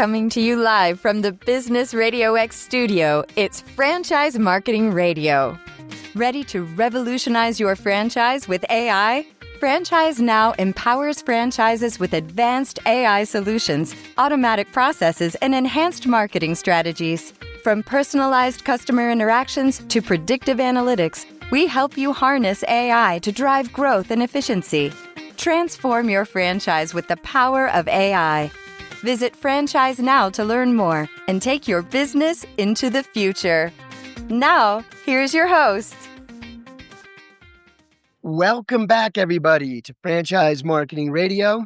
Coming to you live from the Business RadioX studio, it's Franchise Marketing Radio. Ready to revolutionize your franchise with AI? Franchise Now empowers franchises with advanced AI solutions, automatic processes, and enhanced marketing strategies. From personalized customer interactions to predictive analytics, we help you harness AI to drive growth and efficiency. Transform your franchise with the power of AI. Visit Franchise Now to learn more and take your business into the future. Now, here's your host. Welcome back, everybody, to Franchise Marketing Radio,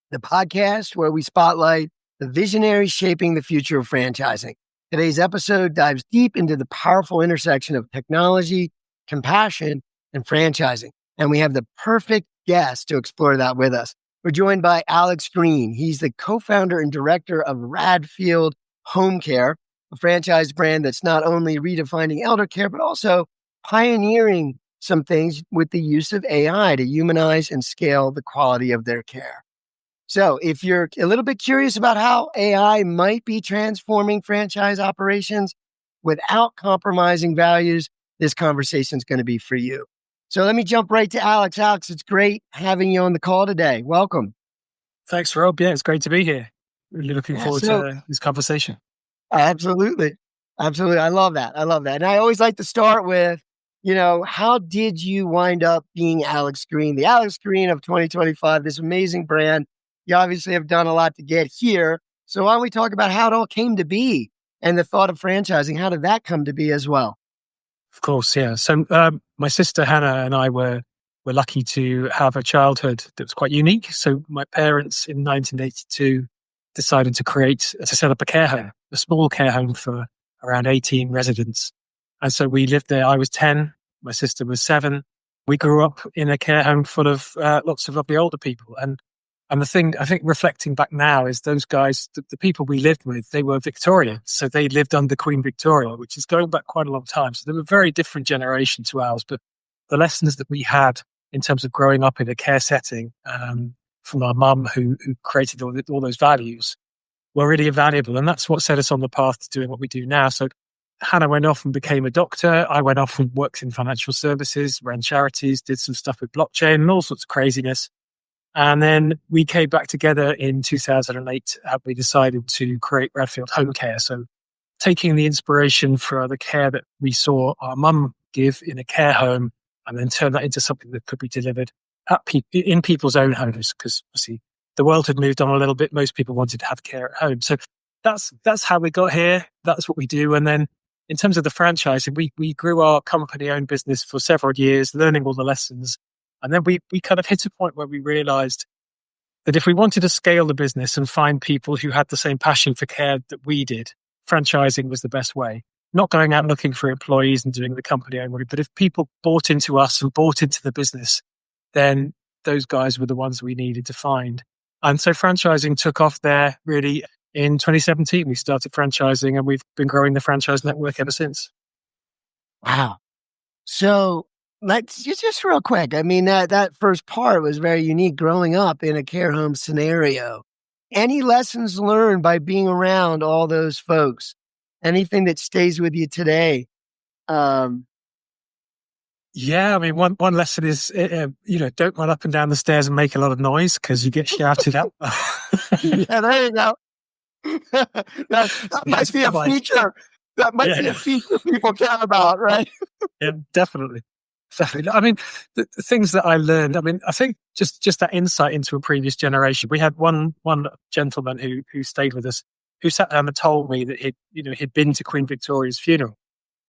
the podcast where we spotlight the visionaries shaping the future of franchising. Today's episode dives deep into the powerful intersection of technology, compassion, and franchising. And we have the perfect guest to explore that with us. We're joined by Alex Green. He's the co-founder and director of Radfield Home Care, a franchise brand that's not only redefining elder care, but also pioneering some things with the use of AI to humanize and scale the quality of their care. So if you're a little bit curious about how AI might be transforming franchise operations without compromising values, this conversation is going to be for you. So let me jump right to Alex. Alex, it's great having you on the call today. Welcome. Thanks, Rob. Yeah, it's great to be here. Really looking forward to this conversation. Absolutely. Absolutely. I love that. And I always like to start with, how did you wind up being Alex Green, the Alex Green of 2025, this amazing brand? You obviously have done a lot to get here. So why don't we talk about how it all came to be and the thought of franchising? How did that come to be as well? Of course, yeah. So my sister Hannah and I were lucky to have a childhood that was quite unique. So my parents in 1982 decided to set up a care home, a small care home for around 18 residents. And so we lived there. I was 10, my sister was 7. We grew up in a care home full of lots of lovely older people. And the thing, I think, reflecting back now is those guys, the people we lived with, they were Victorian. So they lived under Queen Victoria, which is going back quite a long time. So they were a very different generation to ours. But the lessons that we had in terms of growing up in a care setting from our mum who created all those values were really invaluable. And that's what set us on the path to doing what we do now. So Hannah went off and became a doctor. I went off and worked in financial services, ran charities, did some stuff with blockchain and all sorts of craziness. And then we came back together in 2008 and we decided to create Radfield Home Care. So taking the inspiration for the care that we saw our mum give in a care home and then turn that into something that could be delivered in people's own homes, because obviously the world had moved on a little bit. Most people wanted to have care at home. So that's how we got here. That's what we do. And then in terms of the franchising, we grew our company-owned business for several years, learning all the lessons. And then we kind of hit a point where we realized that if we wanted to scale the business and find people who had the same passion for care that we did, franchising was the best way. Not going out looking for employees and doing the company own way, but if people bought into us and bought into the business, then those guys were the ones we needed to find. And so franchising took off there really in 2017. We started franchising and we've been growing the franchise network ever since. Wow. So let's just real quick. I mean, that first part was very unique, growing up in a care home scenario. Any lessons learned by being around all those folks? Anything that stays with you today? Yeah, I mean, one lesson is, don't run up and down the stairs and make a lot of noise because you get shouted at. Yeah, there you go. that might be a feature. That might be a feature people care about, right? Yeah, definitely. I mean, the things that I learned, I think just that insight into a previous generation. We had one gentleman who stayed with us, who sat down and told me that he'd been to Queen Victoria's funeral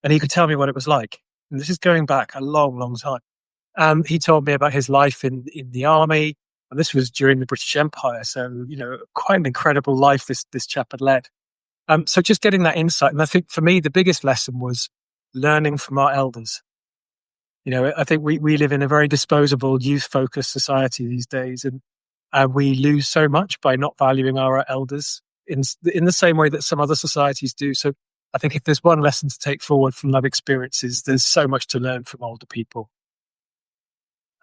and he could tell me what it was like. And this is going back a long, long time. He told me about his life in the army, and this was during the British Empire. So, quite an incredible life this chap had led. So just getting that insight. And I think for me, the biggest lesson was learning from our elders. I think we live in a very disposable, youth-focused society these days, and we lose so much by not valuing our elders in the same way that some other societies do. So I think if there's one lesson to take forward from that experience is there's so much to learn from older people.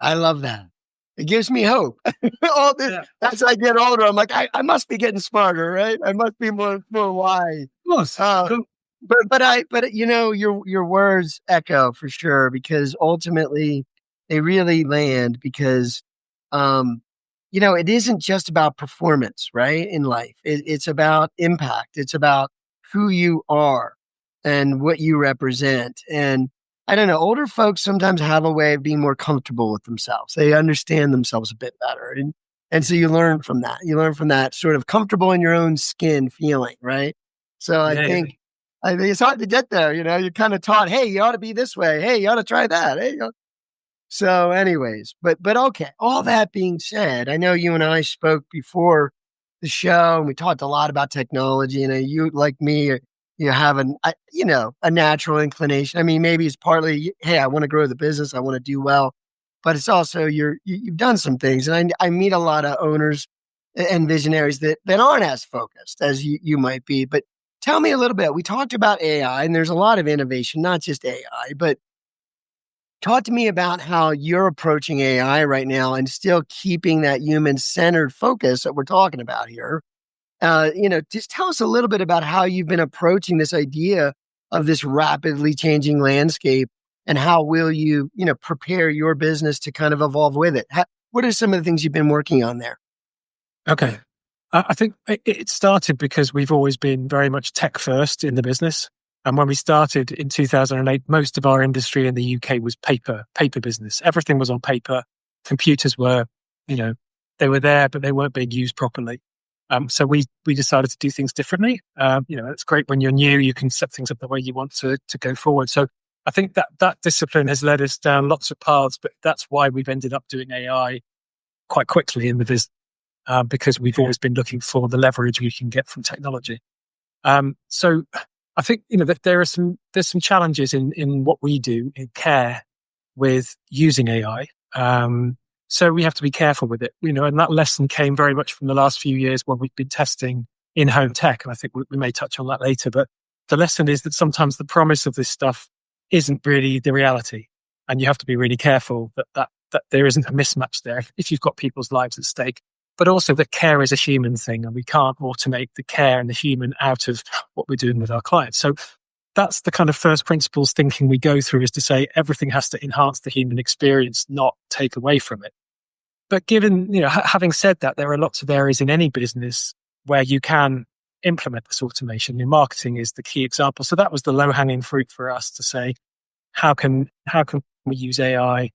I love that. It gives me hope. All this, as I get older, I'm like, I must be getting smarter, right? I must be more wise. Of course. Cool. But your words echo for sure, because ultimately they really land, because it isn't just about performance, right? In life, it's about impact. It's about who you are and what you represent. And I don't know, older folks sometimes have a way of being more comfortable with themselves. They understand themselves a bit better. And so you learn from that. You learn from that sort of comfortable in your own skin feeling, right? So I think it's hard to get there. You're kind of taught, hey, you ought to be this way. Hey, you ought to try that. Hey, so anyways, but okay. All that being said, I know you and I spoke before the show, and we talked a lot about technology. And you, like me, you have a natural inclination. I mean, maybe it's partly, hey, I want to grow the business, I want to do well, but it's also you've done some things, and I meet a lot of owners and visionaries that aren't as focused as you might be. But tell me a little bit. We talked about AI, and there's a lot of innovation, not just AI, but talk to me about how you're approaching AI right now and still keeping that human-centered focus that we're talking about here. Just tell us a little bit about how you've been approaching this idea of this rapidly changing landscape, and how will you, prepare your business to kind of evolve with it? What are some of the things you've been working on there? Okay. I think it started because we've always been very much tech first in the business. And when we started in 2008, most of our industry in the UK was paper business. Everything was on paper. Computers were, they were there, but they weren't being used properly. So we decided to do things differently. It's great when you're new, you can set things up the way you want to go forward. So I think that discipline has led us down lots of paths, but that's why we've ended up doing AI quite quickly in the business, because we've always been looking for the leverage we can get from technology. So I think, that there's some challenges in what we do in care with using AI. So we have to be careful with it, and that lesson came very much from the last few years when we've been testing in-home tech. And I think we may touch on that later, but the lesson is that sometimes the promise of this stuff isn't really the reality. And you have to be really careful that there isn't a mismatch there if you've got people's lives at stake. But also that care is a human thing, and we can't automate the care and the human out of what we're doing with our clients. So that's the kind of first principles thinking we go through, is to say everything has to enhance the human experience, not take away from it. But given, having said that, there are lots of areas in any business where you can implement this automation. Your marketing is the key example. So that was the low-hanging fruit for us to say, how can we use AI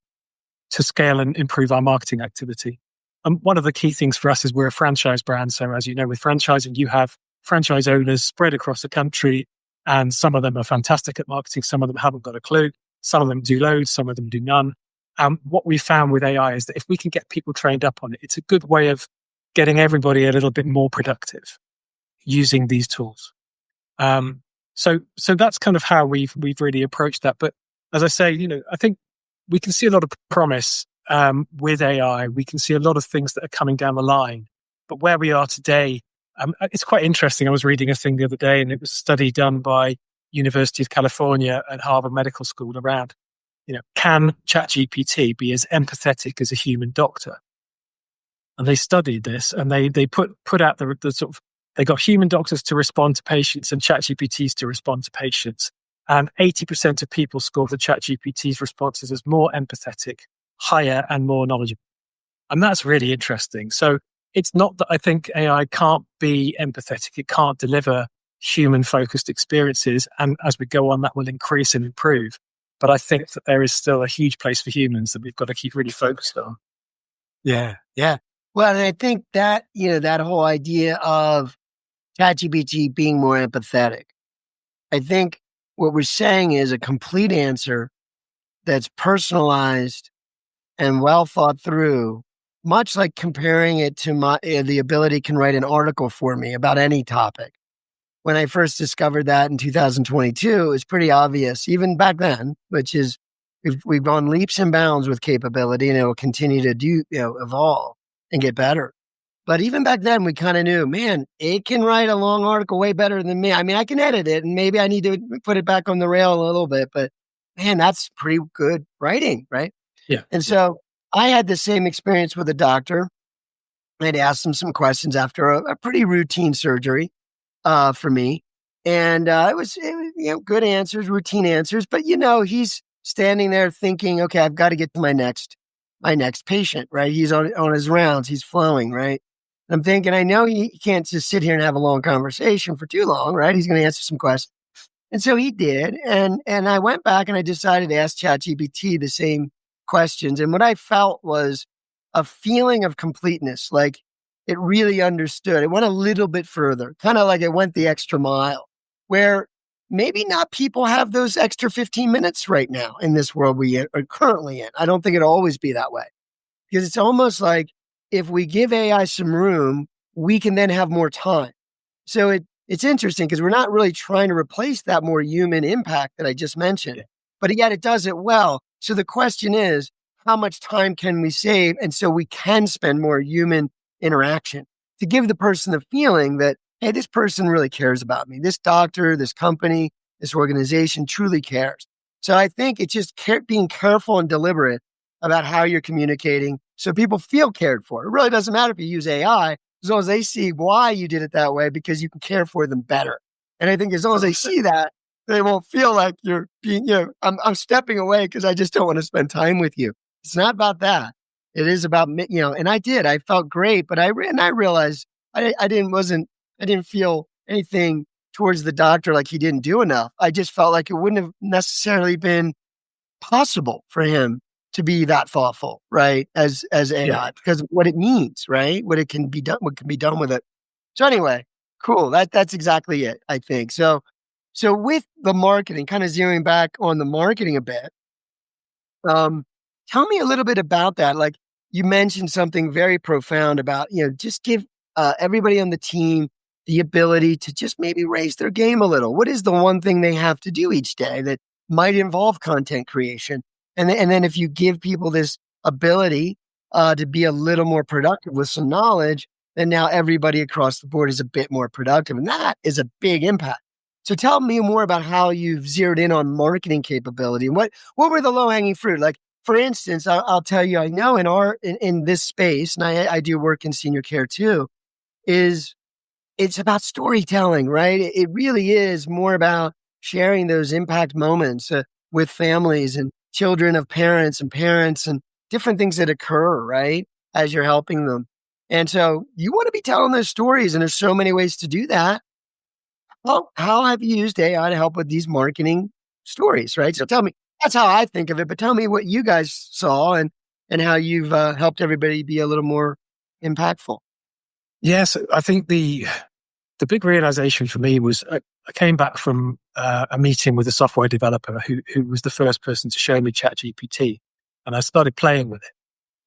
to scale and improve our marketing activity? And one of the key things for us is we're a franchise brand. So as you know, with franchising, you have franchise owners spread across the country, and some of them are fantastic at marketing. Some of them haven't got a clue. Some of them do loads. Some of them do none. What we found with AI is that if we can get people trained up on it, it's a good way of getting everybody a little bit more productive using these tools. So that's kind of how we've really approached that. But as I say, I think we can see a lot of promise with AI. We can see a lot of things that are coming down the line. But where we are today, it's quite interesting. I was reading a thing the other day, and it was a study done by University of California and Harvard Medical School around, can ChatGPT be as empathetic as a human doctor? And they studied this, and they put out the sort of, they got human doctors to respond to patients and ChatGPTs to respond to patients. And 80% of people scored the ChatGPT's responses as more empathetic, higher, and more knowledgeable. And that's really interesting. So it's not that I think AI can't be empathetic. It can't deliver human-focused experiences. And as we go on, that will increase and improve. But I think that there is still a huge place for humans that we've got to keep really focused on. Yeah. Well, and I think that, that whole idea of ChatGPT being more empathetic, I think what we're saying is a complete answer that's personalized and well thought through, much like comparing it to the ability can write an article for me about any topic. When I first discovered that in 2022, it was pretty obvious, even back then, which is we've gone leaps and bounds with capability, and it will continue to evolve and get better. But even back then, we kind of knew, man, it can write a long article way better than me. I mean, I can edit it, and maybe I need to put it back on the rail a little bit, but man, that's pretty good writing, right? Yeah. And so I had the same experience with a doctor. I'd asked him some questions after a pretty routine surgery for me. And it was good answers, routine answers. But, he's standing there thinking, okay, I've got to get to my next patient, right? He's on his rounds. He's flowing, right? I'm thinking, I know he can't just sit here and have a long conversation for too long, right? He's going to answer some questions. And so he did. And I went back and I decided to ask ChatGPT the same questions. And what I felt was a feeling of completeness. Like it really understood. It went a little bit further, kind of like it went the extra mile, where maybe not people have those extra 15 minutes right now in this world we are currently in. I don't think it'll always be that way, because it's almost like if we give AI some room, we can then have more time. So it's interesting because we're not really trying to replace that more human impact that I just mentioned, but yet it does it well. So the question is, how much time can we save? And so we can spend more human interaction to give the person the feeling that, hey, this person really cares about me. This doctor, this company, this organization truly cares. So I think it's just being careful and deliberate about how you're communicating so people feel cared for. It really doesn't matter if you use AI, as long as they see why you did it that way, because you can care for them better. And I think as long as they see that, they won't feel like you're being, I'm stepping away because I just don't want to spend time with you. It's not about that. It is about, and I felt great, but I realized I didn't feel anything towards the doctor like he didn't do enough. I just felt like it wouldn't have necessarily been possible for him to be that thoughtful, right? As AI, because of what it means, right? What can be done with it. So anyway, cool. That's exactly it, I think. So with the marketing, kind of zeroing back on the marketing a bit, tell me a little bit about that. Like you mentioned something very profound about, just give everybody on the team the ability to just maybe raise their game a little. What is the one thing they have to do each day that might involve content creation? And then if you give people this ability to be a little more productive with some knowledge, then now everybody across the board is a bit more productive. And that is a big impact. So tell me more about how you've zeroed in on marketing capability and what were the low-hanging fruit? Like, for instance, I'll tell you, I know in this space, and I do work in senior care too, it's about storytelling, right? It really is more about sharing those impact moments with families and children of parents and different things that occur, right? As you're helping them. And so you want to be telling those stories, and there's so many ways to do that. Well, how have you used AI to help with these marketing stories, right? So tell me, that's how I think of it, but tell me what you guys saw and how you've helped everybody be a little more impactful. Yes, I think the big realization for me was I came back from a meeting with a software developer who was the first person to show me ChatGPT, and I started playing with it.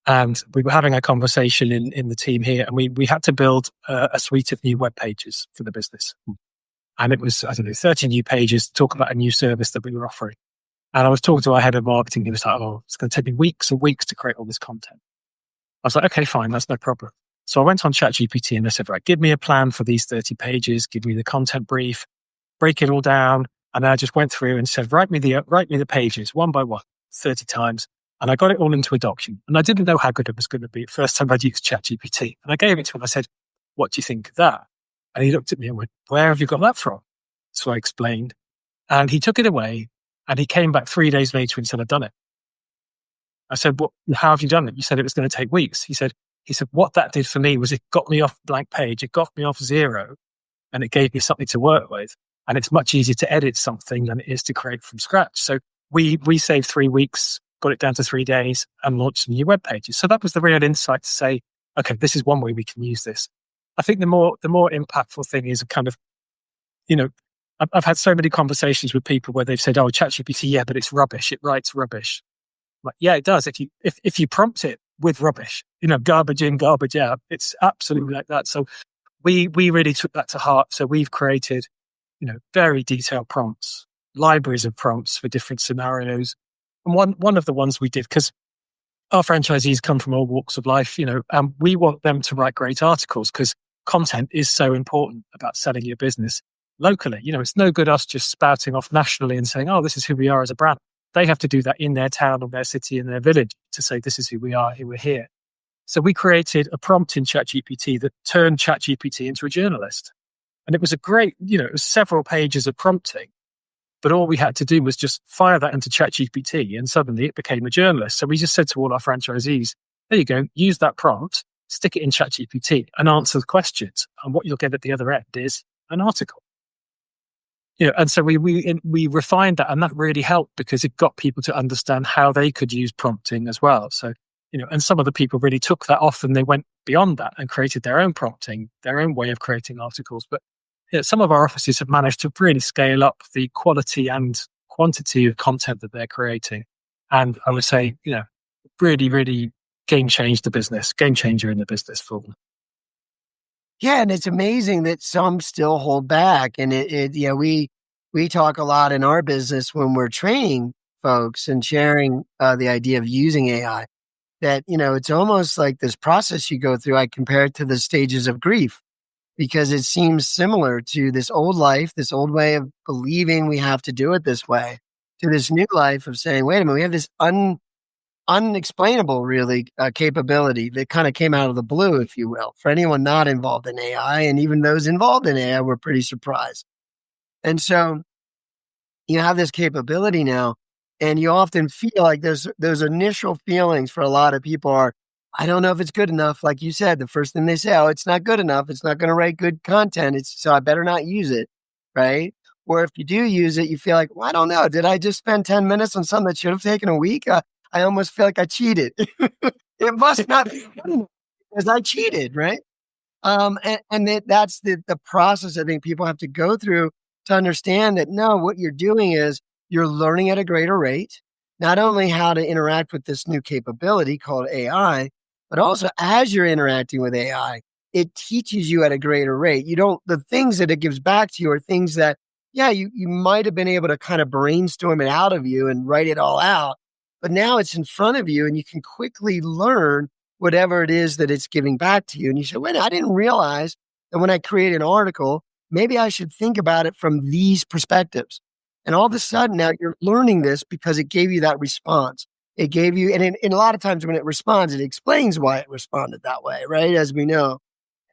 And we were having a conversation in the team here, and we had to build a suite of new web pages for the business. And it was, 30 new pages to talk about a new service that we were offering. And I was talking to our head of marketing. He was like, it's going to take me weeks and weeks to create all this content. I was like, okay, fine, that's no problem. So I went on ChatGPT and I said, right, give me a plan for these 30 pages, give me the content brief, break it all down. And then I just went through and said, write me the pages one by one, 30 times. And I got it all into a document. And I didn't know how good it was going to be. First time I'd used ChatGPT. And I gave it to him. I said, what do you think of that? And he looked at me and went, where have you got that from? So I explained. And he took it away and he came back 3 days later and said, I've done it. I said, well, how have you done it? You said it was going to take weeks. He said, what that did for me was it got me off blank page. It got me off zero and it gave me something to work with. And it's much easier to edit something than it is to create from scratch. So we saved 3 weeks, got it down to 3 days and launched some new web pages. So that was the real insight to say, okay, this is one way we can use this. I think the more impactful thing is a kind of, I've had so many conversations with people where they've said, oh, ChatGPT, yeah, but it's rubbish. It writes rubbish. I'm like, yeah, it does. If you prompt it with rubbish, garbage in, garbage out, it's absolutely like that. So we really took that to heart. So we've created, very detailed prompts, libraries of prompts for different scenarios. And one of the ones we did, because our franchisees come from all walks of life, and we want them to write great articles because content is so important about selling your business locally. It's no good us just spouting off nationally and saying, oh, this is who we are as a brand. they have to do that in their town or their city and their village to say, this is who we are, who we're here. So we created a prompt in ChatGPT that turned ChatGPT into a journalist. And it was a great, it was several pages of prompting, but all we had to do was just fire that into ChatGPT and suddenly it became a journalist. So we just said to all our franchisees, there you go, use that prompt, stick it in ChatGPT and answer the questions. And what you'll get at the other end is an article. And so we refined that, and that really helped because it got people to understand how they could use prompting as well. So, and some of the people really took that off and they went beyond that and created their own prompting, their own way of creating articles. But some of our offices have managed to really scale up the quality and quantity of content that they're creating. And I would say, really, really game changer in the business for them. Yeah, and it's amazing that some still hold back. And we talk a lot in our business when we're training folks and sharing the idea of using AI, that, it's almost like this process you go through. I compare it to the stages of grief because it seems similar to this old life, this old way of believing we have to do it this way, to this new life of saying, wait a minute, we have this unexplainable, really, capability that kind of came out of the blue, if you will, for anyone not involved in AI. And even those involved in AI were pretty surprised. And so you have this capability now, and you often feel like those initial feelings for a lot of people are, I don't know if it's good enough. Like you said, the first thing they say, oh, it's not good enough. It's not going to write good content. So I better not use it, right? Or if you do use it, you feel like, well, I don't know. Did I just spend 10 minutes on something that should have taken a week? I almost feel like I cheated. It must not be good enough because I cheated, right? That's the process I think people have to go through to understand that, no, what you're doing is you're learning at a greater rate, not only how to interact with this new capability called AI, but also as you're interacting with AI, it teaches you at a greater rate. The things that it gives back to you are things that, you might have been able to kind of brainstorm it out of you and write it all out. But now it's in front of you and you can quickly learn whatever it is that it's giving back to you. And you say, wait, I didn't realize that when I create an article, maybe I should think about it from these perspectives. And all of a sudden now you're learning this because it gave you that response. It gave you, and a lot of times when it responds, it explains why it responded that way, right? As we know.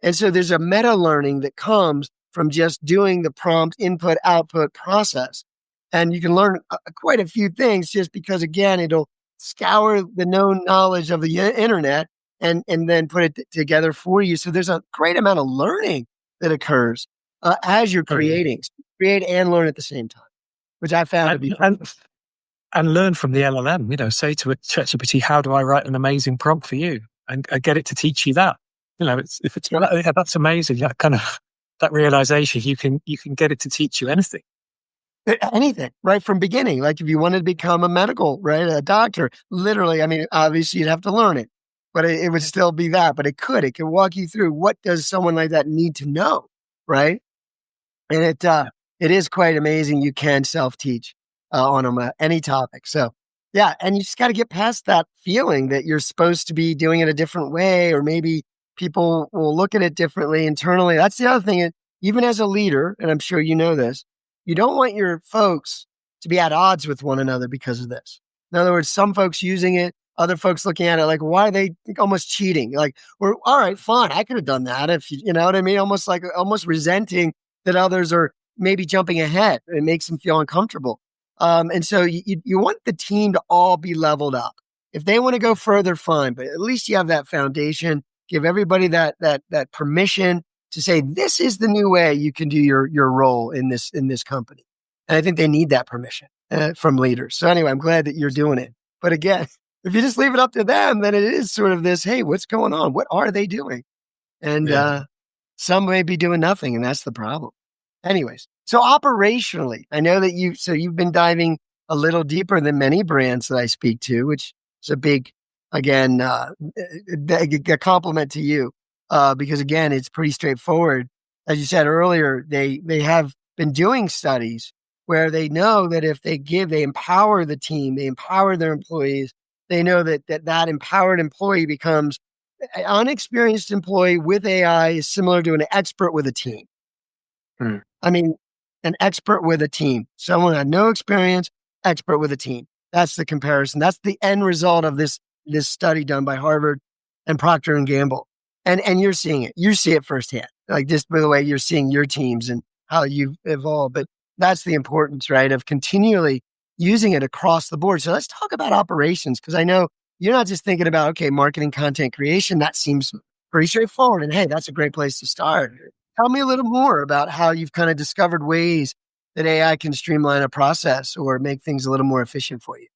And so there's a meta learning that comes from just doing the prompt input output process. And you can learn quite a few things just because, again, it'll scour the known knowledge of the internet and then put it together for you. So there's a great amount of learning that occurs as you're creating. So create and learn at the same time, which I found to be and learn from the LLM. Say to a ChatGPT, how do I write an amazing prompt for you? And get it to teach you that. That's amazing. That kind of that realization, you can get it to teach you anything. Anything, right from beginning. Like if you wanted to become a doctor, literally, obviously you'd have to learn it, but it would still be that, but it could walk you through what does someone like that need to know, right? And it is quite amazing. You can self-teach on any topic. So yeah, and you just got to get past that feeling that you're supposed to be doing it a different way, or maybe people will look at it differently internally. That's the other thing. Even as a leader, and I'm sure you know this, you don't want your folks to be at odds with one another because of this. In other words, some folks using it, other folks looking at it like, why are they almost cheating? Like, we're all right, fine. I could have done that if you know what I mean? Almost resenting that others are maybe jumping ahead. It makes them feel uncomfortable. And so you want the team to all be leveled up. If they want to go further, fine. But at least you have that foundation. Give everybody that permission to say, this is the new way you can do your role in this company. And I think they need that permission from leaders. So anyway, I'm glad that you're doing it. But again, if you just leave it up to them, then it is sort of this, hey, what's going on? What are they doing? And some may be doing nothing, and that's the problem. Anyways, so operationally, I know that you've been diving a little deeper than many brands that I speak to, which is a big, again, a compliment to you. Because again, it's pretty straightforward. As you said earlier, they have been doing studies where they know that if they empower the team, they empower their employees, they know that empowered employee becomes an unexperienced employee with AI is similar to an expert with a team. An expert with a team, someone who had no experience, expert with a team. That's the comparison. That's the end result of this study done by Harvard and Procter and Gamble. And you're seeing it. You see it firsthand. Like just by the way you're seeing your teams and how you've evolved. But that's the importance, right, of continually using it across the board. So let's talk about operations, because I know you're not just thinking about, okay, marketing, content creation. That seems pretty straightforward. And hey, that's a great place to start. Tell me a little more about how you've kind of discovered ways that AI can streamline a process or make things a little more efficient for you.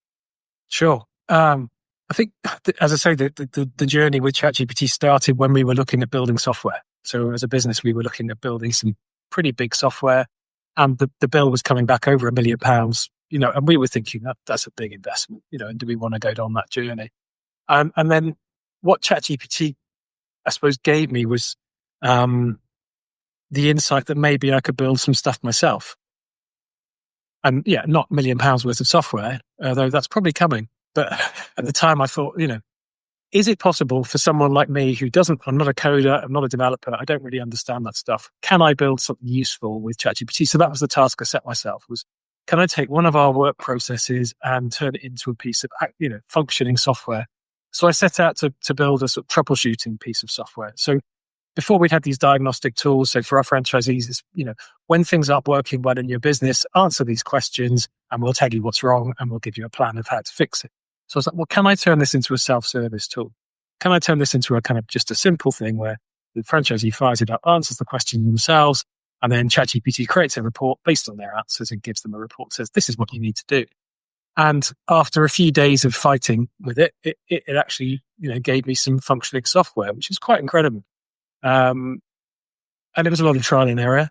Sure. I think, as I say, the journey with ChatGPT started when we were looking at building software. So as a business, we were looking at building some pretty big software, and the bill was coming back over £1 million, and we were thinking that's a big investment, and do we want to go down that journey? And then what ChatGPT, I suppose, gave me was the insight that maybe I could build some stuff myself. And yeah, not £1 million worth of software, though that's probably coming. But at the time I thought, is it possible for someone like me I'm not a coder, I'm not a developer, I don't really understand that stuff. Can I build something useful with ChatGPT? So that was the task I set myself, was can I take one of our work processes and turn it into a piece of, functioning software? So I set out to build a sort of troubleshooting piece of software. So before we'd had these diagnostic tools, so for our franchisees, it's, when things aren't working well in your business, answer these questions and we'll tell you what's wrong and we'll give you a plan of how to fix it. So I was like, well, can I turn this into a self-service tool? Can I turn this into a kind of just a simple thing where the franchisee fires it up, answers the question themselves, and then ChatGPT creates a report based on their answers and gives them a report that says, this is what you need to do. And after a few days of fighting with it actually, gave me some functioning software, which is quite incredible. And it was a lot of trial and error.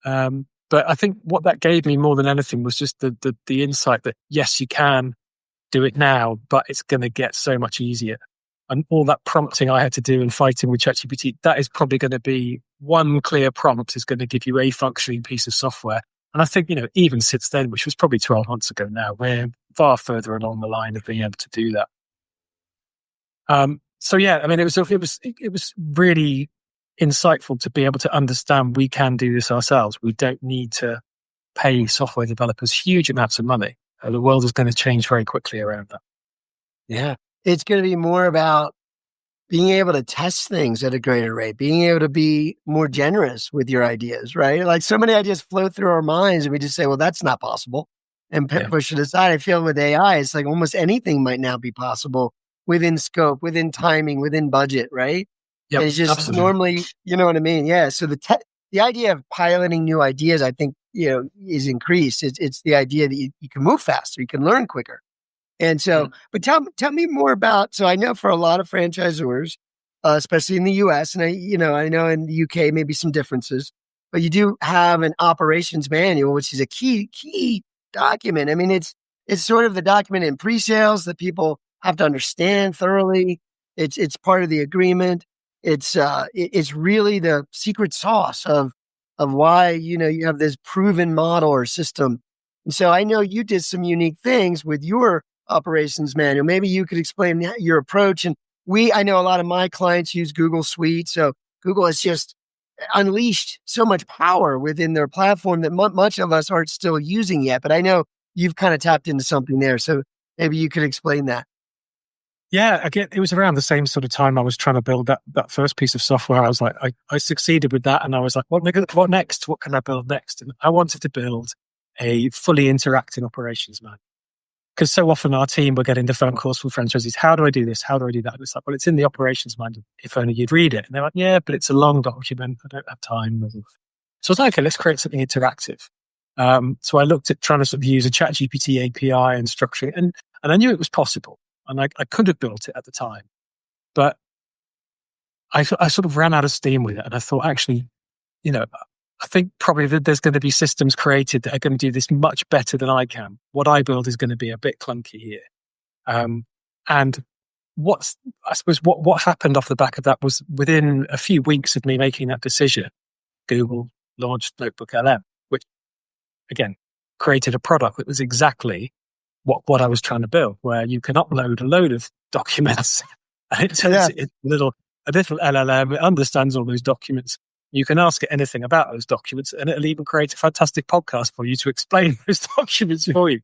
But I think what that gave me more than anything was just the insight that, yes, you can do it now, but it's going to get so much easier. And all that prompting I had to do and fighting with ChatGPT, that is probably going to be one clear prompt is going to give you a functioning piece of software. And I think, even since then, which was probably 12 months ago now, we're far further along the line of being able to do that. So yeah, I mean, it was really insightful to be able to understand we can do this ourselves. We don't need to pay software developers huge amounts of money. The world is going to change very quickly around that. Yeah. It's going to be more about being able to test things at a greater rate, being able to be more generous with your ideas, right? Like so many ideas flow through our minds and we just say, well, that's not possible, and push it aside. I feel with AI, it's like almost anything might now be possible within scope, within timing, within budget, right? Yep, it's just absolutely. Normally, you know what I mean? Yeah. So the idea of piloting new ideas, I think, is increased. It's the idea that you can move faster, you can learn quicker. And so, but tell me more about, so I know for a lot of franchisors, especially in the US, and I know in the UK, maybe some differences, but you do have an operations manual, which is a key document. I mean, it's sort of the document in pre-sales that people have to understand thoroughly. It's part of the agreement. It's really the secret sauce of why, you have this proven model or system. And so I know you did some unique things with your operations manual. Maybe you could explain your approach. And I know a lot of my clients use Google Suite. So Google has just unleashed so much power within their platform that much of us aren't still using yet. But I know you've kind of tapped into something there. So maybe you could explain that. Yeah, again, it was around the same sort of time I was trying to build that first piece of software. I was like, I succeeded with that. And I was like, what next? What can I build next? And I wanted to build a fully interacting operations manual. Because so often our team were getting the phone calls from franchisees, how do I do this? How do I do that? And it's like, well, it's in the operations manual. If only you'd read it. And they're like, yeah, but it's a long document. I don't have time. So I was like, okay, let's create something interactive. So I looked at trying to sort of use a ChatGPT API and structuring, and I knew it was possible. And I could have built it at the time, but I sort of ran out of steam with it. And I thought, actually, I think probably that there's going to be systems created that are going to do this much better than I can. What I build is going to be a bit clunky here. And I suppose what happened off the back of that was within a few weeks of me making that decision, Google launched Notebook LM, which again created a product that was exactly what I was trying to build, where you can upload a load of documents and it turns it into a little LLM. It understands all those documents. You can ask it anything about those documents and it'll even create a fantastic podcast for you to explain those documents for you.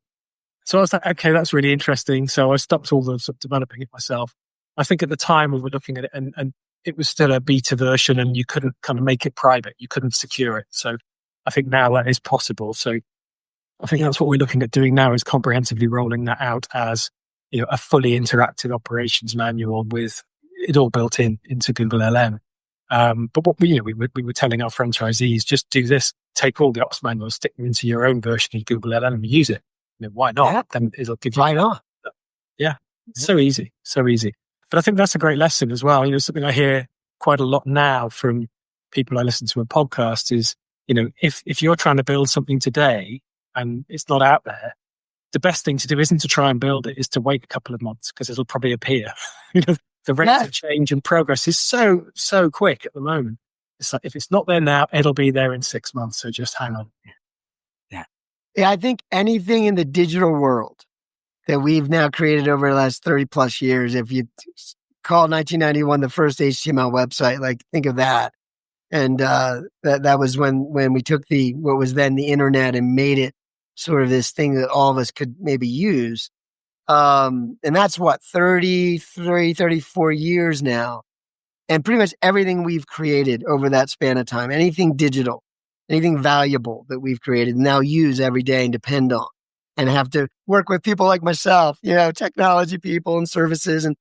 So I was like, okay, that's really interesting. So I stopped all the sort of developing it myself. I think at the time we were looking at it and it was still a beta version and you couldn't kind of make it private. You couldn't secure it. So I think now that is possible. So I think that's what we're looking at doing now, is comprehensively rolling that out as, a fully interactive operations manual with it all built into Google LM. But what we were telling our franchisees, just do this, take all the ops manuals, stick them into your own version of Google LM and use it. Why not? Yeah. Then it'll give you. Why not? Yeah. So easy. But I think that's a great lesson as well. Something I hear quite a lot now from people I listen to a podcast is, if you're trying to build something today and it's not out there, the best thing to do isn't to try and build it, is to wait a couple of months, because it'll probably appear. The rate of change and progress is so quick at the moment. It's like, if it's not there now, it'll be there in 6 months. So just hang on. Yeah, I think anything in the digital world that we've now created over the last 30 plus years, if you call 1991 the first HTML website, like, think of that. And that was when we took what was then the internet and made it sort of this thing that all of us could maybe use. And that's 34 years now. And pretty much everything we've created over that span of time, anything digital, anything valuable that we've created, now use every day and depend on, and have to work with people like myself, technology people and services. And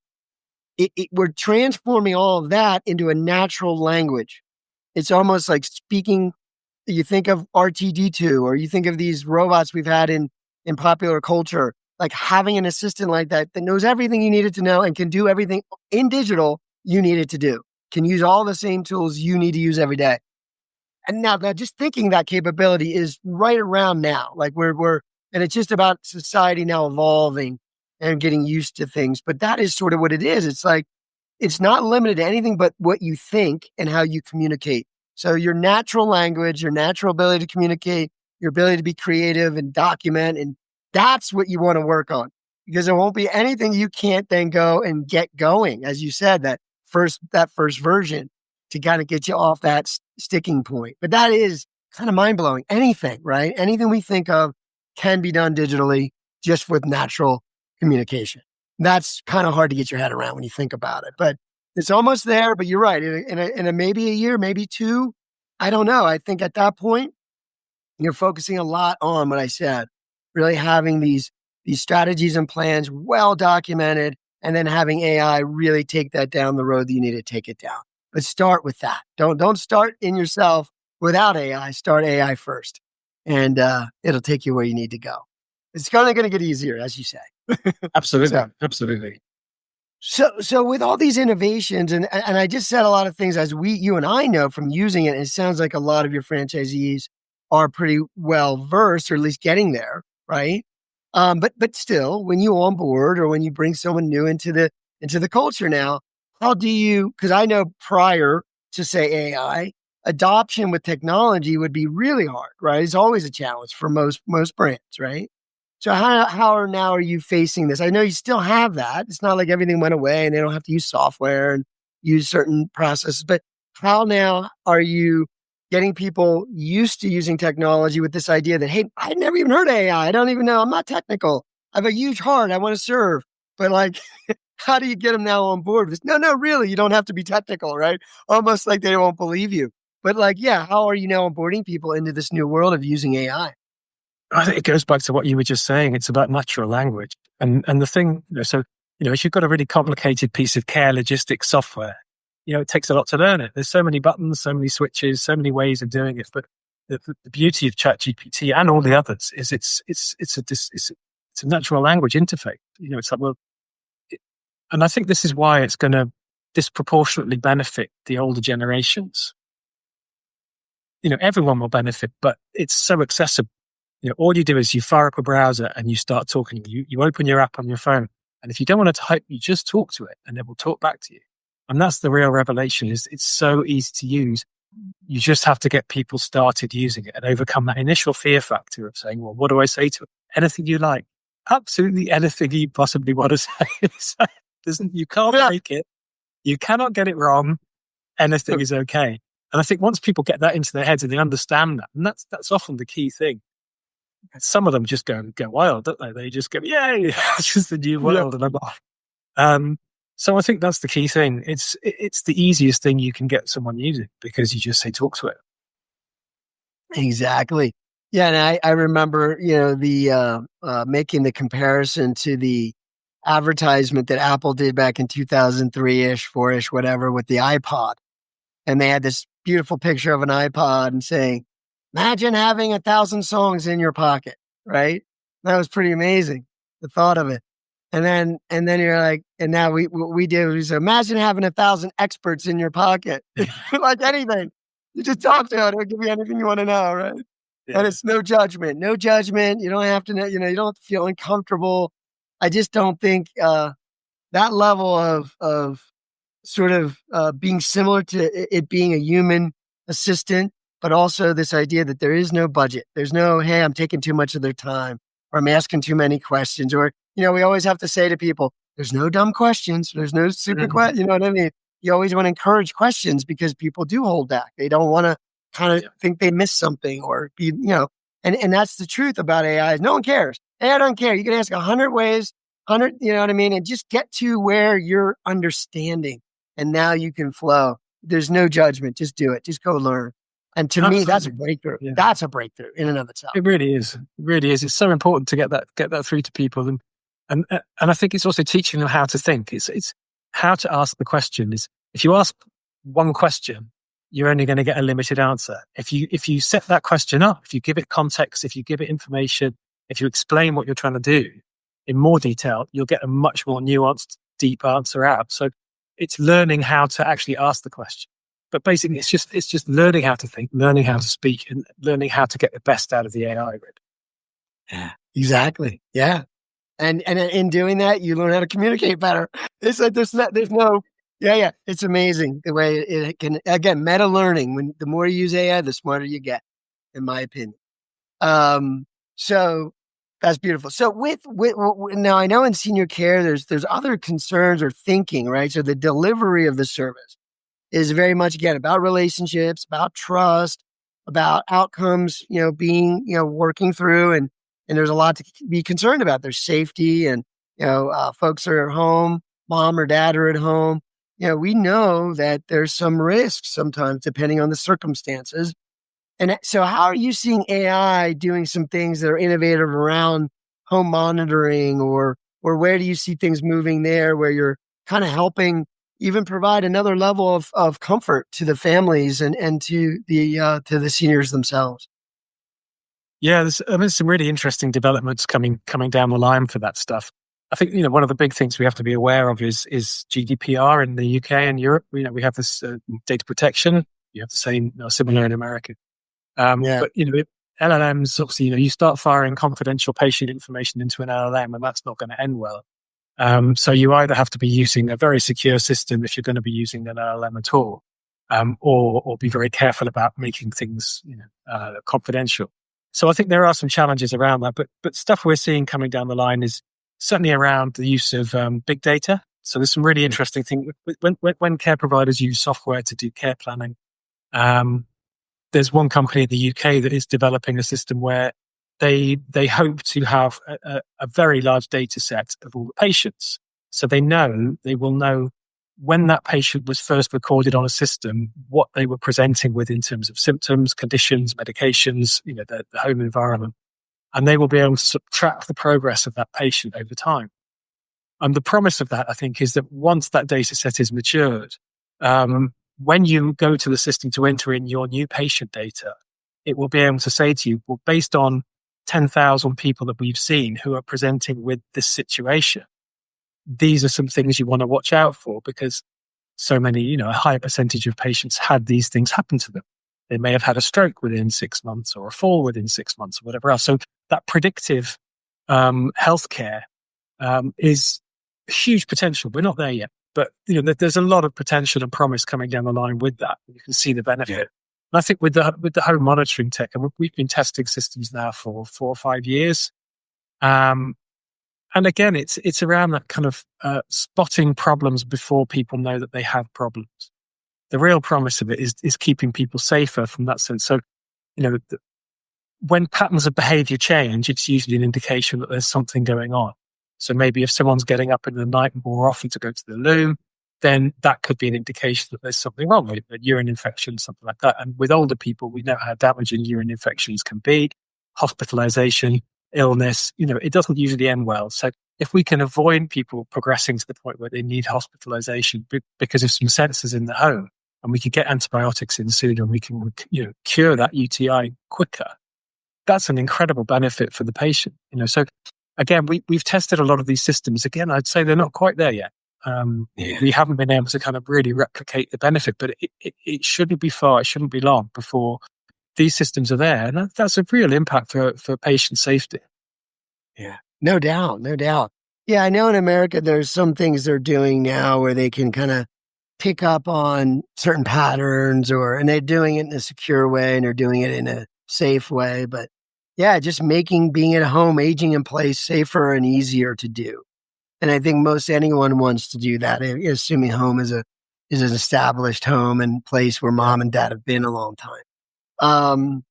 we're transforming all of that into a natural language. It's almost like speaking. You think of R2-D2, or you think of these robots we've had in popular culture, like having an assistant like that knows everything you needed to know and can do everything in digital you needed to do, can use all the same tools you need to use every day. And now just thinking that capability is right around now. Like and it's just about society now evolving and getting used to things. But that is sort of what it is. It's like, it's not limited to anything but what you think and how you communicate. So your natural language, your natural ability to communicate, your ability to be creative and document, and that's what you want to work on, because there won't be anything you can't then go and get going. As you said, that first version to kind of get you off that sticking point. But that is kind of mind-blowing. Anything, right? Anything we think of can be done digitally, just with natural communication. That's kind of hard to get your head around when you think about it. But it's almost there. But you're right. In a maybe a year, maybe two, I don't know. I think at that point, you're focusing a lot on what I said, really having these strategies and plans well documented, and then having AI really take that down the road that you need to take it down. But start with that. Don't start in yourself without AI. Start AI first, and it'll take you where you need to go. It's going to get easier, as you say. Absolutely. Absolutely. So with all these innovations, and I just said a lot of things, as you and I know from using it, it sounds like a lot of your franchisees are pretty well versed, or at least getting there, right? But still, when you onboard, or when you bring someone new into the culture now, how do you? Because I know prior to, say, AI, adoption with technology would be really hard, right? It's always a challenge for most brands, right? So how are you facing this? I know you still have that. It's not like everything went away and they don't have to use software and use certain processes. But how now are you getting people used to using technology with this idea that, hey, I never even heard of AI. I don't even know. I'm not technical. I have a huge heart. I want to serve. But like, how do you get them now on board with this? No, really, you don't have to be technical, right? Almost like they won't believe you. But like, yeah, how are you now onboarding people into this new world of using AI? I think it goes back to what you were just saying. It's about natural language. And the thing, if you've got a really complicated piece of care logistics software, it takes a lot to learn it. There's so many buttons, so many switches, so many ways of doing it. But the beauty of ChatGPT and all the others is it's a natural language interface. It's like, and I think this is why it's going to disproportionately benefit the older generations. Everyone will benefit, but it's so accessible. All you do is you fire up a browser and you start talking. You open your app on your phone. And if you don't want to type, you just talk to it and it will talk back to you. And that's the real revelation, is it's so easy to use. You just have to get people started using it and overcome that initial fear factor of saying, well, what do I say to it? Anything you like. Absolutely anything you possibly want to say. You can't make it. You cannot get it wrong. Anything is okay. And I think once people get that into their heads and they understand that, and that's often the key thing. some of them just go wild, don't they? They just go, yay, it's just the new world, and I'm off. So I think that's the key thing. It's the easiest thing you can get someone using, because you just say, talk to it. Exactly. Yeah, and I remember, the making the comparison to the advertisement that Apple did back in 2003-ish, 4-ish, whatever, with the iPod. And they had this beautiful picture of an iPod and saying, imagine having 1,000 songs in your pocket, right? That was pretty amazing, the thought of it. And then you're like, and now we say, imagine having 1,000 experts in your pocket, like anything. You just talk to it; it'll give you anything you want to know, right? Yeah. And it's no judgment. You don't have to know. You don't have to feel uncomfortable. I just don't think that level of sort of being similar to it being a human assistant, but also this idea that there is no budget. There's no, hey, I'm taking too much of their time, or I'm asking too many questions, or, we always have to say to people, there's no dumb questions. There's no stupid questions. You know what I mean? You always want to encourage questions, because people do hold back. They don't want to kind of think they missed something, or be, and that's the truth about AI. No one cares. AI don't care. You can ask 100 ways, 100, you know what I mean? And just get to where you're understanding. And now you can flow. There's no judgment. Just do it. Just go learn. And to me, that's a breakthrough. Yeah. That's a breakthrough in and of itself. It really is. It really is. It's so important to get that through to people. And I think it's also teaching them how to think. It's how to ask the question. Is if you ask one question, you're only going to get a limited answer. If you set that question up, if you give it context, if you give it information, if you explain what you're trying to do in more detail, you'll get a much more nuanced, deep answer out. So it's learning how to actually ask the question. But basically, it's just learning how to think, learning how to speak, and learning how to get the best out of the AI. Yeah, exactly. Yeah. And in doing that, you learn how to communicate better. It's like there's no. It's amazing the way it can, again, meta learning. When the more you use AI, the smarter you get, in my opinion. So that's beautiful. So with now, I know in senior care, there's other concerns or thinking, right? So the delivery of the service is very much, again, about relationships, about trust, about outcomes, being, working through, and there's a lot to be concerned about. There's safety, and, folks are at home, mom or dad are at home. We know that there's some risks sometimes depending on the circumstances. And so how are you seeing AI doing some things that are innovative around home monitoring, or where do you see things moving there, where you're kind of helping even provide another level of comfort to the families and to the seniors themselves? Yeah, there's some really interesting developments coming down the line for that stuff. I think, one of the big things we have to be aware of is GDPR in the UK and Europe. We have this data protection. You have the same, similar in America. But, LLMs, obviously, you start firing confidential patient information into an LLM, and that's not going to end well. So you either have to be using a very secure system if you're going to be using an LLM at all, or be very careful about making things, confidential. So I think there are some challenges around that, but stuff we're seeing coming down the line is certainly around the use of big data. So there's some really interesting things when care providers use software to do care planning. There's one company in the UK that is developing a system where they hope to have a very large data set of all the patients. So they will know when that patient was first recorded on a system, what they were presenting with in terms of symptoms, conditions, medications, the home environment. And they will be able to track the progress of that patient over time. And the promise of that, I think, is that once that data set is matured, when you go to the system to enter in your new patient data, it will be able to say to you, well, based on 10,000 people that we've seen who are presenting with this situation, these are some things you want to watch out for, because so many, a higher percentage of patients had these things happen to them. They may have had a stroke within 6 months, or a fall within 6 months, or whatever else. So that predictive healthcare is huge potential. We're not there yet, but there's a lot of potential and promise coming down the line with that. You can see the benefit. Yeah. And I think with the home monitoring tech, and we've been testing systems now for 4 or 5 years. And again, it's around that kind of spotting problems before people know that they have problems. The real promise of it is keeping people safer from that sense. So, when patterns of behavior change, it's usually an indication that there's something going on. So maybe if someone's getting up in the night more often to go to the loo, then that could be an indication that there's something wrong with a urine infection, something like that. And with older people, we know how damaging urine infections can be, hospitalization, illness, it doesn't usually end well. So if we can avoid people progressing to the point where they need hospitalization because of some sensors in the home, and we can get antibiotics in sooner, and we can cure that UTI quicker, that's an incredible benefit for the patient. So again, we've tested a lot of these systems. Again, I'd say they're not quite there yet. We haven't been able to kind of really replicate the benefit, but it shouldn't be far. It shouldn't be long before these systems are there, and that's a real impact for patient safety. Yeah, no doubt, no doubt. Yeah, I know in America there's some things they're doing now where they can kind of pick up on certain patterns, and they're doing it in a secure way and they're doing it in a safe way. But yeah, just making being at home, aging in place safer and easier to do. And I think most anyone wants to do that, assuming home is an established home and place where mom and dad have been a long time.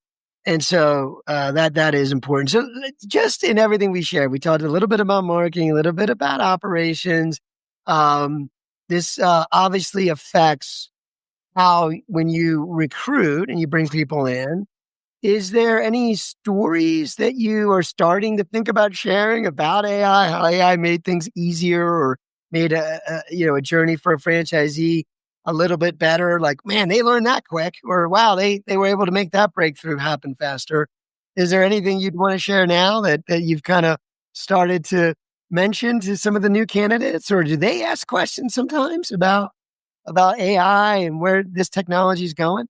And so that is important. So just in everything we shared, we talked a little bit about marketing, a little bit about operations. This obviously affects how, when you recruit and you bring people in, is there any stories that you are starting to think about sharing about AI, how AI made things easier or made a journey for a franchisee a little bit better? Like, man, they learned that quick, or wow, they were able to make that breakthrough happen faster. Is there anything you'd want to share now that you've kind of started to mention to some of the new candidates, or do they ask questions sometimes about AI and where this technology is going?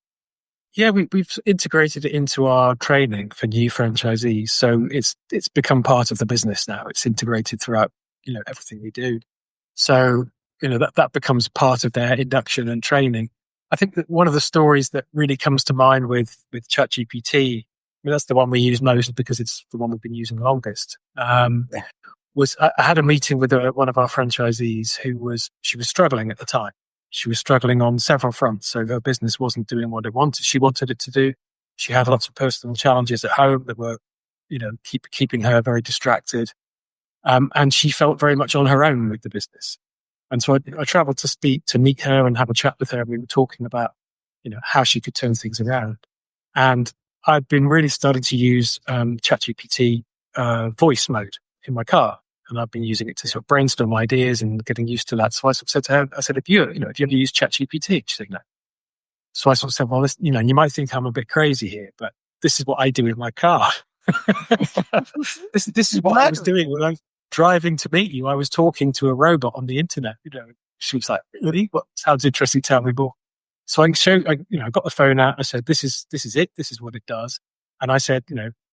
Yeah, we've integrated it into our training for new franchisees. So it's become part of the business now. It's integrated throughout, everything we do. So, that becomes part of their induction and training. I think that one of the stories that really comes to mind with ChatGPT, that's the one we use most because it's the one we've been using the longest, was I had a meeting with one of our franchisees she was struggling at the time. She was struggling on several fronts. So her business wasn't doing what she wanted it to do. She had lots of personal challenges at home that were, keeping her very distracted. And she felt very much on her own with the business. And so I traveled to meet her and have a chat with her. And we were talking about, how she could turn things around. And I'd been really starting to use ChatGPT voice mode in my car. And I've been using it to sort of brainstorm ideas and getting used to that. So I sort of said to her, have you ever used ChatGPT? She said, no. So I sort of said, well, you might think I'm a bit crazy here, but this is what I do in my car. This is what I was doing when I'm driving to meet you. I was talking to a robot on the internet. She was like, really? What sounds interesting? Tell me more. So I got the phone out. I said, this is it. This is what it does. And I said,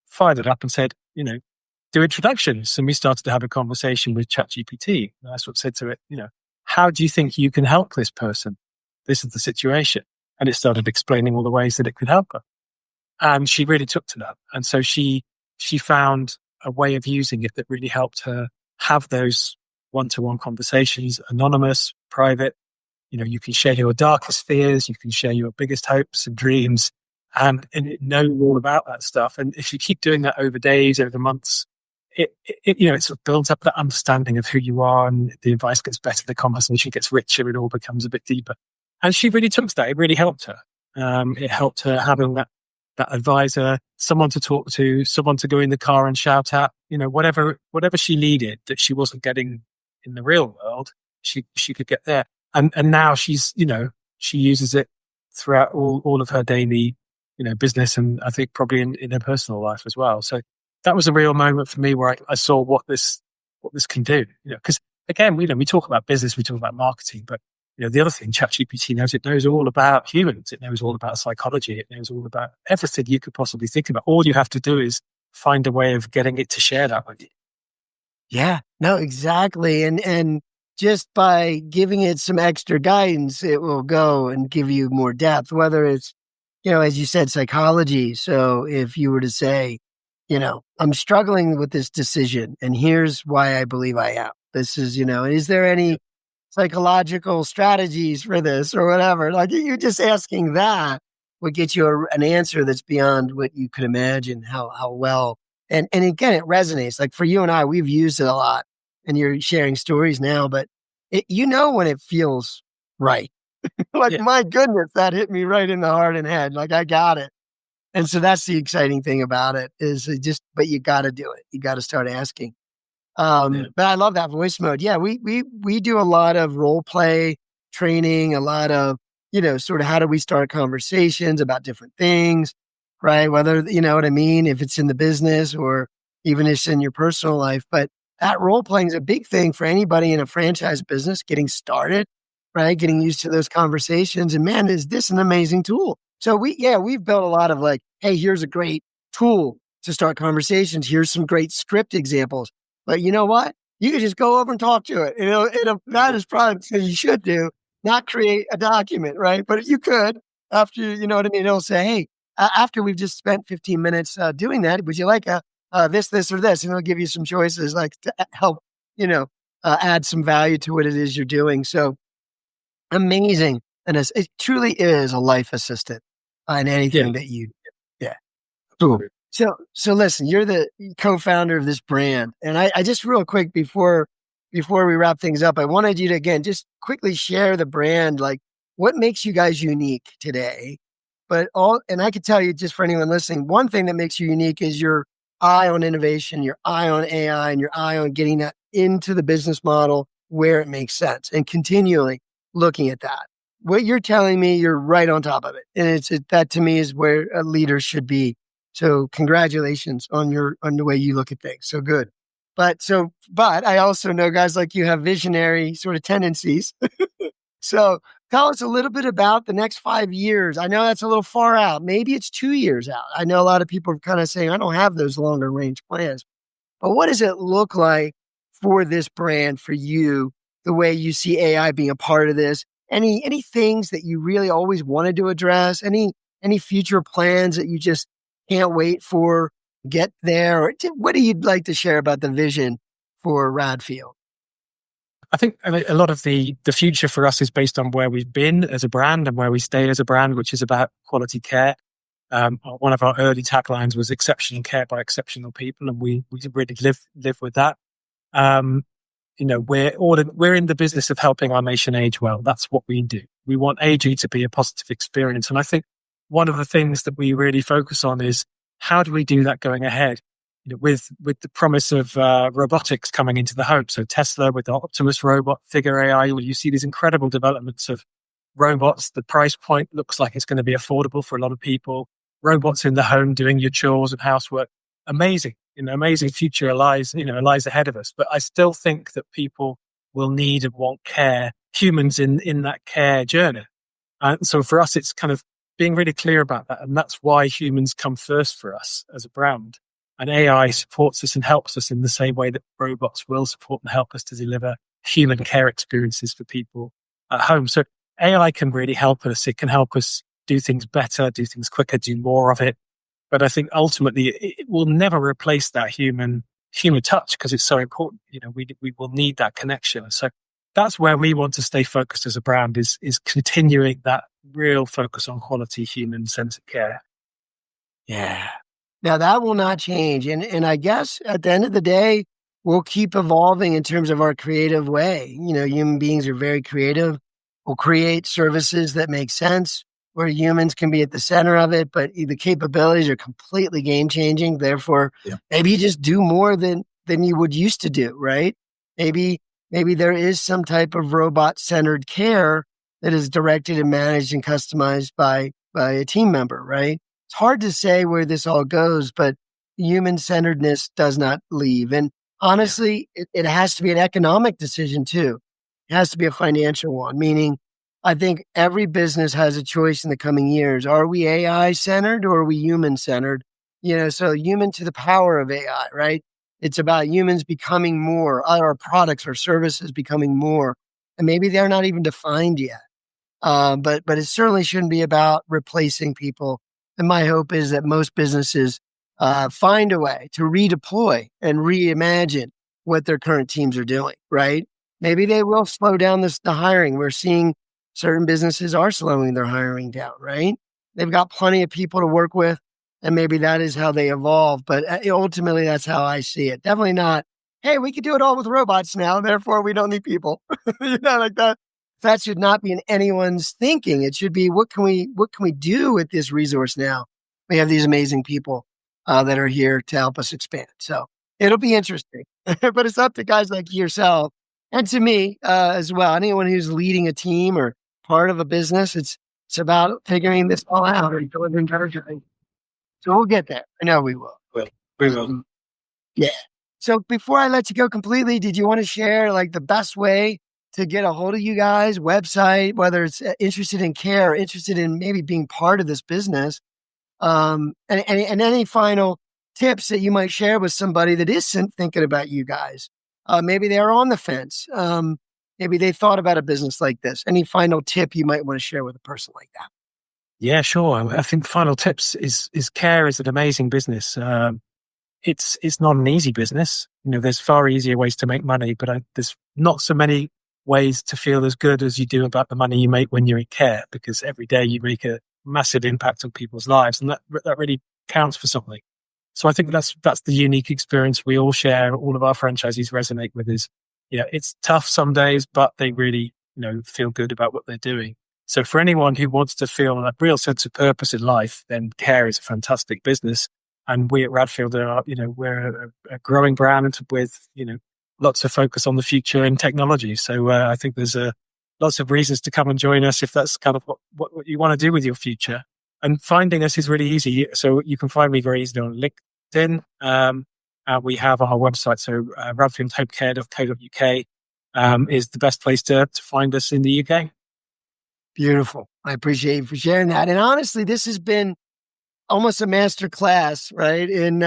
fired it up and said, do introductions. And we started to have a conversation with ChatGPT. And I sort of said to it, how do you think you can help this person? This is the situation. And it started explaining all the ways that it could help her. And she really took to that. And so she found a way of using it that really helped her have those one-to-one conversations, anonymous, private. You can share your darkest fears, you can share your biggest hopes and dreams, and it knows all about that stuff. And if you keep doing that over days, over months, it sort of builds up that understanding of who you are, and the advice gets better, the conversation gets richer, it all becomes a bit deeper. And she really took to that. It really helped her. It helped her having that advisor, someone to talk to, someone to go in the car and shout at, whatever she needed that she wasn't getting in the real world, she could get there. And now she's, she uses it throughout all of her daily, business, and I think probably in her personal life as well. So that was a real moment for me where I saw what this can do. Because again, we talk about business, we talk about marketing, but the other thing ChatGPT knows, it knows all about humans. It knows all about psychology. It knows all about everything you could possibly think about. All you have to do is find a way of getting it to share that with you. Yeah, no, exactly. And just by giving it some extra guidance, it will go and give you more depth, whether it's, as you said, psychology. So if you were to say, I'm struggling with this decision and here's why I believe I am. This is, is there any psychological strategies for this or whatever? Like, you're just asking that will get you an answer that's beyond what you could imagine, how well. And again, it resonates. Like for you and I, we've used it a lot, and you're sharing stories now, but when it feels right. Like, my goodness, that hit me right in the heart and head. Like, I got it. And so that's the exciting thing about it but you got to do it. You got to start asking. But I love that voice mode. Yeah, we do a lot of role play training, a lot of, sort of how do we start conversations about different things, right? Whether, you know what I mean, if it's in the business or even if it's in your personal life. But that role playing is a big thing for anybody in a franchise business getting started, right? Getting used to those conversations. And man, is this an amazing tool? So we've built a lot of like, hey, here's a great tool to start conversations. Here's some great script examples. But you know what? You can just go over and talk to it. That is probably what you should do, not create a document, right? But you could after, you know what I mean? It'll say, hey, after we've just spent 15 minutes doing that, would you like this, or this? And it'll give you some choices like to help, add some value to what it is you're doing. So amazing. And it truly is a life assistant in anything that you do. Yeah. Cool. So listen, you're the co-founder of this brand. And I just real quick before we wrap things up, I wanted you to, again, just quickly share the brand, like what makes you guys unique today. And I could tell you, just for anyone listening, one thing that makes you unique is your eye on innovation, your eye on AI, and your eye on getting that into the business model where it makes sense and continually looking at that. What you're telling me, you're right on top of it. And that to me is where a leader should be. So congratulations on the way you look at things. So good. But I also know guys like you have visionary sort of tendencies. So tell us a little bit about the next 5 years. I know that's a little far out. Maybe it's 2 years out. I know a lot of people are kind of saying, I don't have those longer range plans. But what does it look like for this brand, for you, the way you see AI being a part of this? Any things that you really always wanted to address? Any future plans that you just can't wait for get there? Or what do you like to share about the vision for Radfield? I think a lot of the future for us is based on where we've been as a brand and where we stay as a brand, which is about quality care. One of our early taglines was exceptional care by exceptional people, and we really live with that. We're in the business of helping our nation age well. That's what we do. We want aging to be a positive experience. And I think one of the things that we really focus on is how do we do that going ahead? With the promise of robotics coming into the home. So Tesla with the Optimus robot, Figure AI, you see these incredible developments of robots. The price point looks like it's going to be affordable for a lot of people. Robots in the home doing your chores and housework. Amazing. Amazing future lies ahead of us. But I still think that people will need and want care, humans in that care journey. And so for us, it's kind of being really clear about that. And that's why humans come first for us as a brand. And AI supports us and helps us in the same way that robots will support and help us to deliver human care experiences for people at home. So AI can really help us. It can help us do things better, do things quicker, do more of it. But I think ultimately it will never replace that human touch because it's so important. We will need that connection. So that's where we want to stay focused as a brand is continuing that real focus on quality human-centered care. Yeah. Now that will not change. And I guess at the end of the day, we'll keep evolving in terms of our creative way. Human beings are very creative. We'll create services that make sense where humans can be at the center of it, but the capabilities are completely game changing. Therefore, maybe you just do more than you would used to do, right? Maybe there is some type of robot centered care that is directed and managed and customized by a team member, right? It's hard to say where this all goes, but human-centeredness does not leave. And honestly, it has to be an economic decision too. It has to be a financial one, meaning I think every business has a choice in the coming years. Are we AI-centered or are we human-centered? So human to the power of AI, right? It's about humans becoming more, our products or services becoming more. And maybe they're not even defined yet. But it certainly shouldn't be about replacing people. And my hope is that most businesses find a way to redeploy and reimagine what their current teams are doing, right? Maybe they will slow down the hiring. We're seeing certain businesses are slowing their hiring down, right? they've got plenty of people to work with, and maybe that is how they evolve. But ultimately, that's how I see it. Definitely not, hey, we can do it all with robots now, therefore we don't need people. Like that. That should not be in anyone's thinking. It should be, what can we do with this resource now? We have these amazing people that are here to help us expand. So it'll be interesting, but it's up to guys like yourself and to me as well. Anyone who's leading a team or part of a business, it's about figuring this all out and delivering better things. So we'll get there. I know we will. We will. Yeah. So before I let you go completely, did you want to share like the best way to get a hold of you guys, website, whether it's interested in care or interested in maybe being part of this business? And any final tips that you might share with somebody that isn't thinking about you guys? Maybe they're on the fence. Maybe they thought about a business like this. Any final tip you might want to share with a person like that? Yeah, sure. I think final tips is care is an amazing business. It's not an easy business. There's far easier ways to make money, but there's not so many ways to feel as good as you do about the money you make when you're in care, because every day you make a massive impact on people's lives, and that really counts for something. So I think that's the unique experience we all share. All of our franchisees resonate with is, it's tough some days, but they really, feel good about what they're doing. So for anyone who wants to feel a real sense of purpose in life, then care is a fantastic business. And we at Radfield are, we're a growing brand with, lots of focus on the future in technology. So I think there's lots of reasons to come and join us if that's kind of what you want to do with your future. And finding us is really easy. So you can find me very easily on LinkedIn. We have our website. So radfieldhomecare.co.uk is the best place to find us in the UK. Beautiful. I appreciate you for sharing that. And honestly, this has been almost a master class, right? In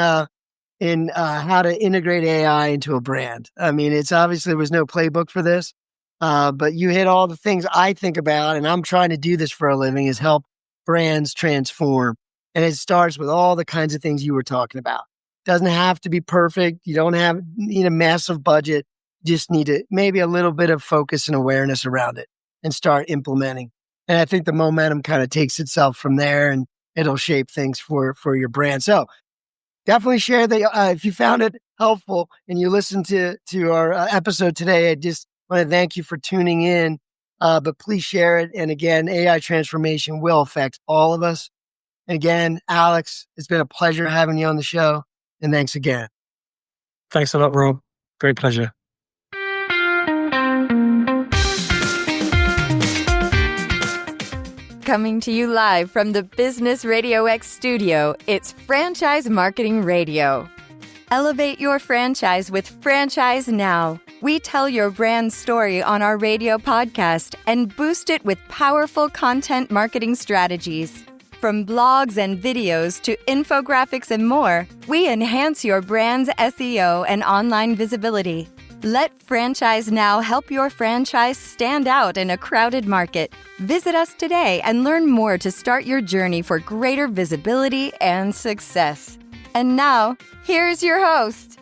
how to integrate AI into a brand. I mean, it's obviously there was no playbook for this, but you hit all the things I think about, and I'm trying to do this for a living, is help brands transform. And it starts with all the kinds of things you were talking about. Doesn't have to be perfect. You don't need a massive budget. Just need maybe a little bit of focus and awareness around it and start implementing. And I think the momentum kind of takes itself from there, and it'll shape things for your brand. So definitely share if you found it helpful and you listened to our episode today. I just want to thank you for tuning in, but please share it. And again, AI transformation will affect all of us. And again, Alex, it's been a pleasure having you on the show. And thanks again. Thanks a lot, Rob. Great pleasure. Coming to you live from the Business RadioX studio, it's Franchise Marketing Radio. Elevate your franchise with Franchise Now. We tell your brand story on our radio podcast and boost it with powerful content marketing strategies. From blogs and videos to infographics and more, we enhance your brand's SEO and online visibility. Let Franchise Now help your franchise stand out in a crowded market. Visit us today and learn more to start your journey for greater visibility and success. And now, here's your host.